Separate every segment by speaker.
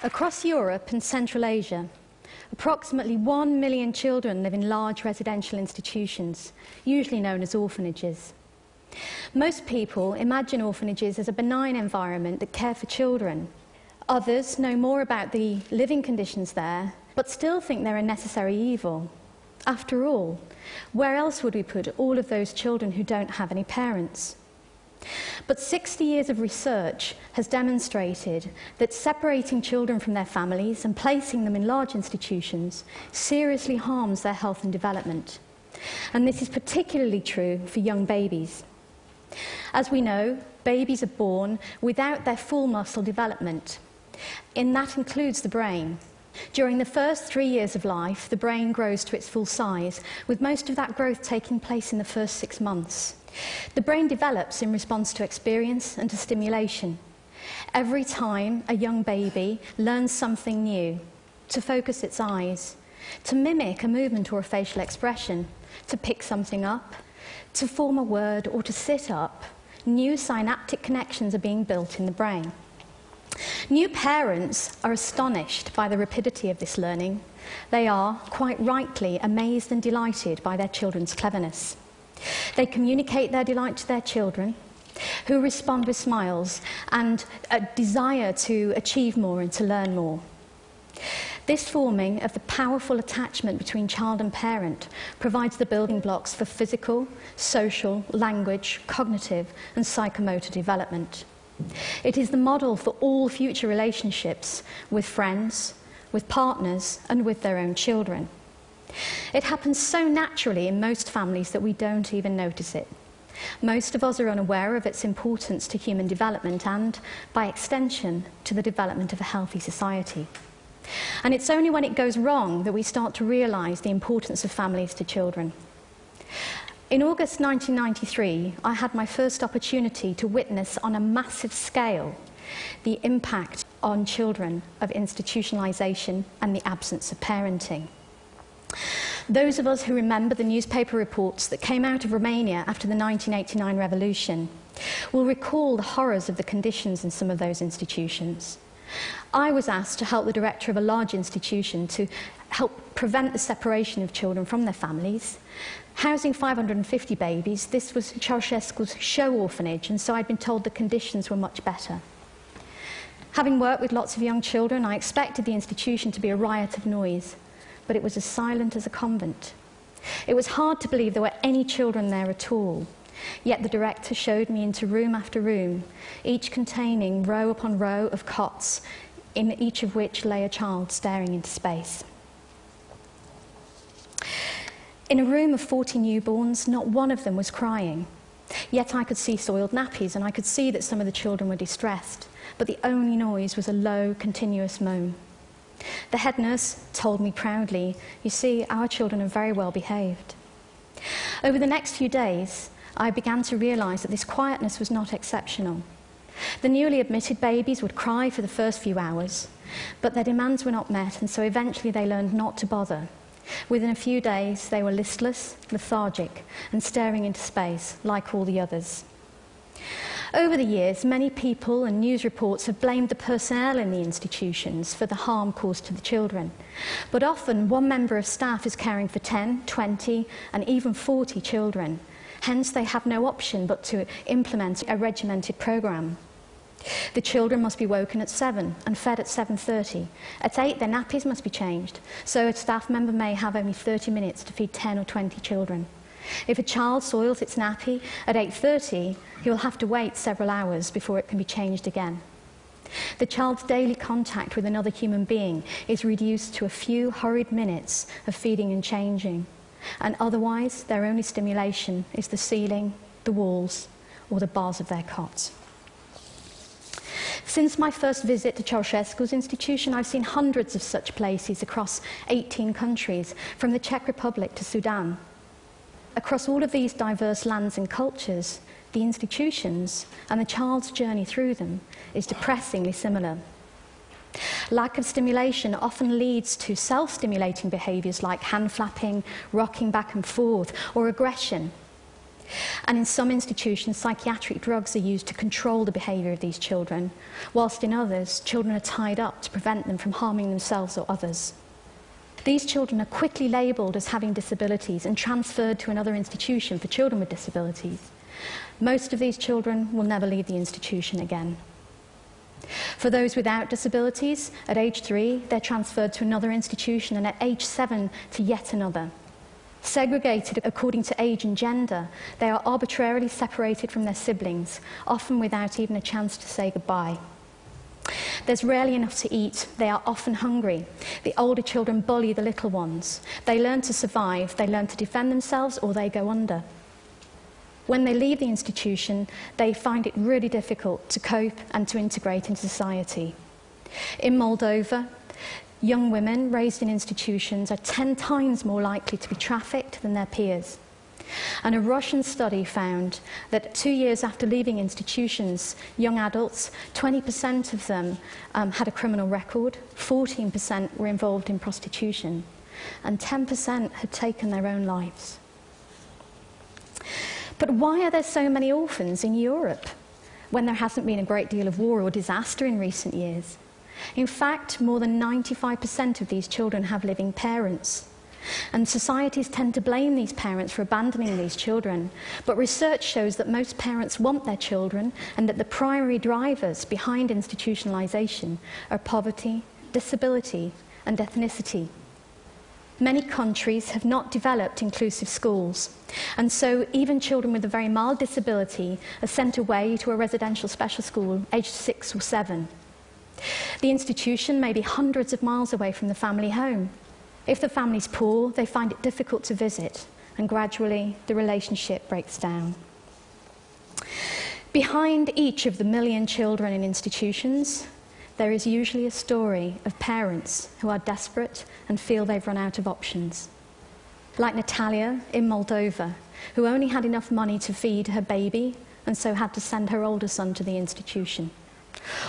Speaker 1: Across Europe and Central Asia, approximately 1 million children live in large residential institutions, usually known as orphanages. Most people imagine orphanages as a benign environment that care for children. Others know more about the living conditions there, but still think they're a necessary evil. After all, where else would we put all of those children who don't have any parents? But 60 years of research has demonstrated that separating children from their families and placing them in large institutions seriously harms their health and development. And this is particularly true for young babies. As we know, babies are born without their full muscle development, and that includes the brain. During the first 3 years of life, the brain grows to its full size, with most of that growth taking place in the first 6 months. The brain develops in response to experience and to stimulation. Every time a young baby learns something new, to focus its eyes, to mimic a movement or a facial expression, to pick something up, to form a word or to sit up, new synaptic connections are being built in the brain. New parents are astonished by the rapidity of this learning. They are, quite rightly, amazed and delighted by their children's cleverness. They communicate their delight to their children, who respond with smiles and a desire to achieve more and to learn more. This forming of the powerful attachment between child and parent provides the building blocks for physical, social, language, cognitive and psychomotor development. It is the model for all future relationships with friends, with partners and with their own children. It happens so naturally in most families that we don't even notice it. Most of us are unaware of its importance to human development and, by extension, to the development of a healthy society. And it's only when it goes wrong that we start to realise the importance of families to children. In August 1993, I had my first opportunity to witness on a massive scale the impact on children of institutionalisation and the absence of parenting. Those of us who remember the newspaper reports that came out of Romania after the 1989 revolution will recall the horrors of the conditions in some of those institutions. I was asked to help the director of a large institution to help prevent the separation of children from their families. Housing 550 babies, this was Ceausescu's show orphanage, and so I'd been told the conditions were much better. Having worked with lots of young children, I expected the institution to be a riot of noise, but it was as silent as a convent. It was hard to believe there were any children there at all, yet the director showed me into room after room, each containing row upon row of cots, in each of which lay a child staring into space. In a room of 40 newborns, not one of them was crying. Yet I could see soiled nappies, and I could see that some of the children were distressed, but the only noise was a low, continuous moan. The head nurse told me proudly, "You see, our children are very well behaved." Over the next few days, I began to realise that this quietness was not exceptional. The newly admitted babies would cry for the first few hours, but their demands were not met, and so eventually they learned not to bother. Within a few days, they were listless, lethargic, and staring into space, like all the others. Over the years, many people and news reports have blamed the personnel in the institutions for the harm caused to the children. But often, one member of staff is caring for 10, 20, and even 40 children. Hence, they have no option but to implement a regimented programme. The children must be woken at 7 and fed at 7:30. At 8, their nappies must be changed, so a staff member may have only 30 minutes to feed 10 or 20 children. If a child soils its nappy at 8:30, he will have to wait several hours before it can be changed again. The child's daily contact with another human being is reduced to a few hurried minutes of feeding and changing, and otherwise their only stimulation is the ceiling, the walls, or the bars of their cots. Since my first visit to Ceausescu's institution, I've seen hundreds of such places across 18 countries, from the Czech Republic to Sudan. Across all of these diverse lands and cultures, the institutions and the child's journey through them is depressingly similar. Lack of stimulation often leads to self-stimulating behaviours like hand flapping, rocking back and forth, or aggression. And in some institutions, psychiatric drugs are used to control the behaviour of these children, whilst in others, children are tied up to prevent them from harming themselves or others. These children are quickly labelled as having disabilities and transferred to another institution for children with disabilities. Most of these children will never leave the institution again. For those without disabilities, at age 3, they're transferred to another institution, and at age 7 to yet another. Segregated according to age and gender, they are arbitrarily separated from their siblings, often without even a chance to say goodbye. There's rarely enough to eat. They are often hungry. The older children bully the little ones. They learn to survive, they learn to defend themselves, or they go under. When they leave the institution, they find it really difficult to cope and to integrate into society. In Moldova, young women raised in institutions are 10 times more likely to be trafficked than their peers. And a Russian study found that 2 years after leaving institutions, young adults, 20% of them had a criminal record, 14% were involved in prostitution, and 10% had taken their own lives. But why are there so many orphans in Europe when there hasn't been a great deal of war or disaster in recent years? In fact, more than 95% of these children have living parents. And societies tend to blame these parents for abandoning these children. But research shows that most parents want their children, and that the primary drivers behind institutionalization are poverty, disability, and ethnicity. Many countries have not developed inclusive schools, and so even children with a very mild disability are sent away to a residential special school aged 6 or 7. The institution may be hundreds of miles away from the family home. If the family's poor, they find it difficult to visit, and gradually the relationship breaks down. Behind each of the million children in institutions, there is usually a story of parents who are desperate and feel they've run out of options. Like Natalia in Moldova, who only had enough money to feed her baby and so had to send her older son to the institution.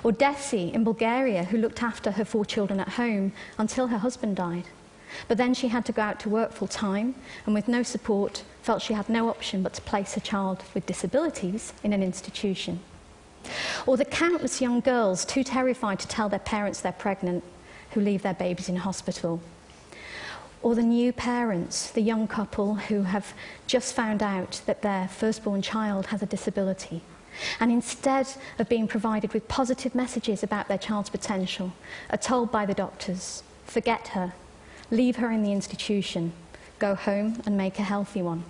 Speaker 1: Or Desi in Bulgaria, who looked after her 4 children at home until her husband died. But then she had to go out to work full time, and with no support, felt she had no option but to place her child with disabilities in an institution. Or the countless young girls too terrified to tell their parents they're pregnant, who leave their babies in hospital. Or the new parents, the young couple who have just found out that their firstborn child has a disability, and instead of being provided with positive messages about their child's potential, are told by the doctors, forget her, leave her in the institution, go home and make a healthy one.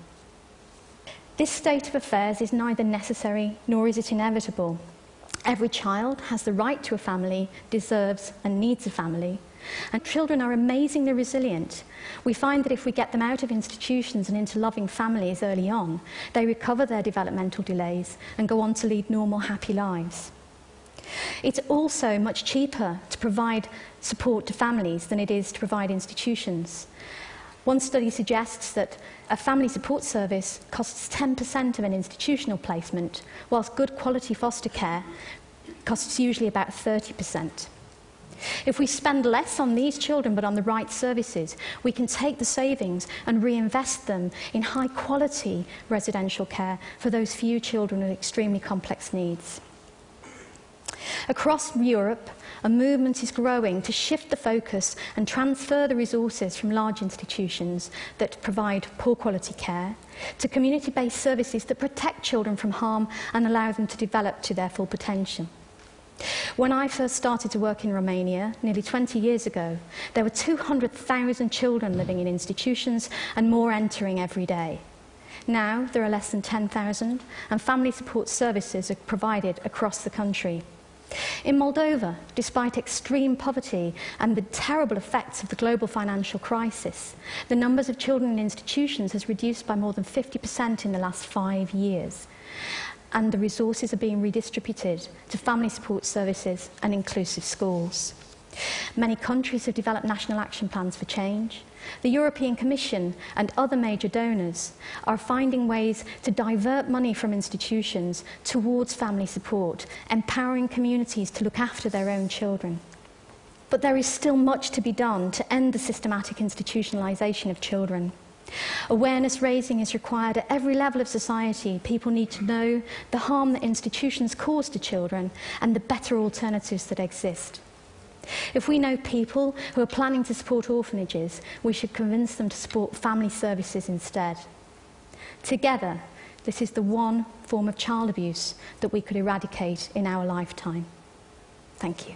Speaker 1: This state of affairs is neither necessary nor is it inevitable. Every child has the right to a family, deserves and needs a family. And children are amazingly resilient. We find that if we get them out of institutions and into loving families early on, they recover their developmental delays and go on to lead normal, happy lives. It's also much cheaper to provide support to families than it is to provide institutions. One study suggests that a family support service costs 10% of an institutional placement, whilst good quality foster care costs usually about 30%. If we spend less on these children but on the right services, we can take the savings and reinvest them in high-quality residential care for those few children with extremely complex needs. Across Europe, a movement is growing to shift the focus and transfer the resources from large institutions that provide poor quality care to community-based services that protect children from harm and allow them to develop to their full potential. When I first started to work in Romania, nearly 20 years ago, there were 200,000 children living in institutions and more entering every day. Now there are less than 10,000, and family support services are provided across the country. In Moldova, despite extreme poverty and the terrible effects of the global financial crisis, the numbers of children in institutions has reduced by more than 50% in the last 5 years. And the resources are being redistributed to family support services and inclusive schools. Many countries have developed national action plans for change. The European Commission and other major donors are finding ways to divert money from institutions towards family support, empowering communities to look after their own children. But there is still much to be done to end the systematic institutionalisation of children. Awareness raising is required at every level of society. People need to know the harm that institutions cause to children and the better alternatives that exist. If we know people who are planning to support orphanages, we should convince them to support family services instead. Together, this is the one form of child abuse that we could eradicate in our lifetime. Thank you.